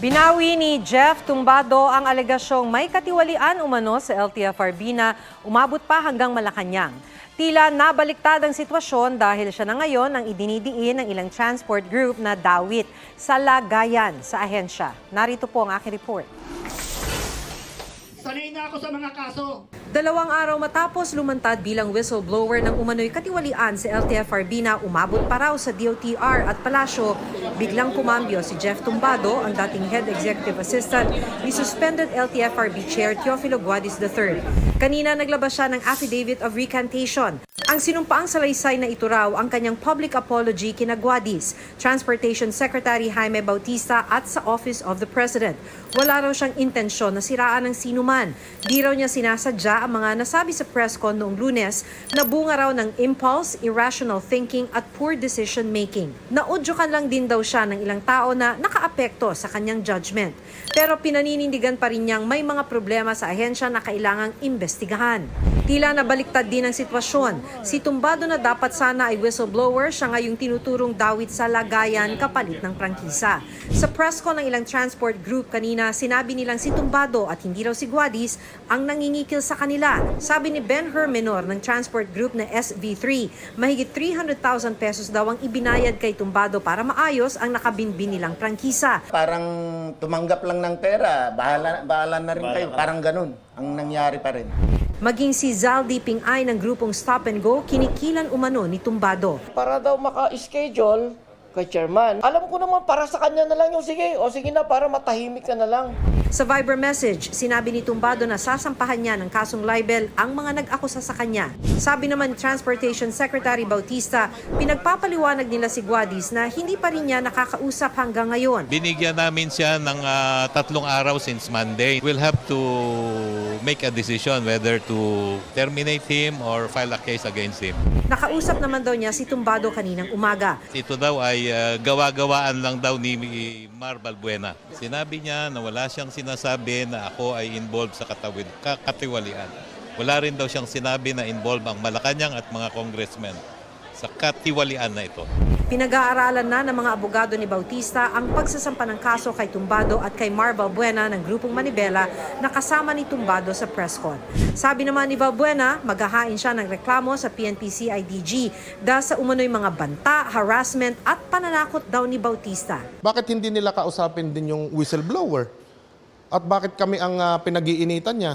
Binawi ni Jeff Tumbado ang alegasyong may katiwalian umano sa LTFRB na umabot pa hanggang Malacanang. Tila nabaliktad ang sitwasyon dahil siya na ngayon ang idinidiin ng ilang transport group na dawit sa lagayan sa ahensya. Narito po ang aking report. Sanay na ako sa mga kaso. 2 araw matapos lumantad bilang whistleblower ng umano'y katiwalian sa LTFRB na umabot pa raw sa DOTR at Palasyo, biglang kumambyo si Jeff Tumbado, ang dating Head Executive Assistant ni suspended LTFRB Chair Teofilo Guadis III. Kanina naglabas siya ng affidavit of recantation. Ang sinumpaang salaysay na ito raw ang kanyang public apology kina Guadis, Transportation Secretary Jaime Bautista at sa Office of the President. Wala raw siyang intensyon na siraan ng sinuman. Di raw niya sinasadya ang mga nasabi sa presscon noong Lunes na bunga raw ng impulse, irrational thinking at poor decision making. Naudyukan lang din daw siya ng ilang tao na nakaapekto sa kanyang judgment. Pero pinaninindigan pa rin niyang may mga problema sa ahensya na kailangang imbestigahan. Tila nabaliktad din ang sitwasyon. Si Tumbado na dapat sana ay whistleblower, siya ngayong tinuturong dawit sa lagayan kapalit ng prangkisa. Sa presscon ng ilang transport group kanina, sinabi nilang si Tumbado at hindi raw si Guadis ang nangingikil sa kanila. Sabi ni Ben Hermenor ng transport group na SV3, mahigit 300,000 pesos daw ang ibinayad kay Tumbado para maayos ang nakabinbin nilang prangkisa. Parang tumanggap lang ng pera, bahala na rin kayo. Parang ganun ang nangyari pa rin. Maging si Zaldi Ping-ay ng grupong Stop and Go, kinikilan umano ni Tumbado. Para daw maka-schedule kay chairman. Alam ko naman para sa kanya na lang yung sige. O sige na, para matahimik ka na lang. Sa Viber message, sinabi ni Tumbado na sasampahan niya ng kasong libel ang mga nag-akusa sa kanya. Sabi naman ni Transportation Secretary Bautista, pinagpapaliwanag nila si Guadis na hindi pa rin niya nakakausap hanggang ngayon. Binigyan namin siya ng 3 araw since Monday. We'll have to make a decision whether to terminate him or file a case against him. Nakausap naman daw niya si Tumbado kaninang umaga. Ito daw ay gawa-gawaan lang daw ni Mar Balbuena. Sinabi niya na wala siyang sinasabi na ako ay involved sa katiwalian. Wala rin daw siyang sinabi na involved ang Malacanang at mga congressmen sa katiwalian na ito. Pinag-aaralan na ng mga abogado ni Bautista ang pagsasampa ng kaso kay Tumbado at kay Mar Balbuena ng grupong Manibela na kasama ni Tumbado sa presscon. Sabi naman ni Balbuena, maghahain siya ng reklamo sa PNP-CIDG dahil sa umano'y mga banta, harassment at pananakot daw ni Bautista. Bakit hindi nila kausapin din yung whistleblower? At bakit kami ang pinag-iinitan niya?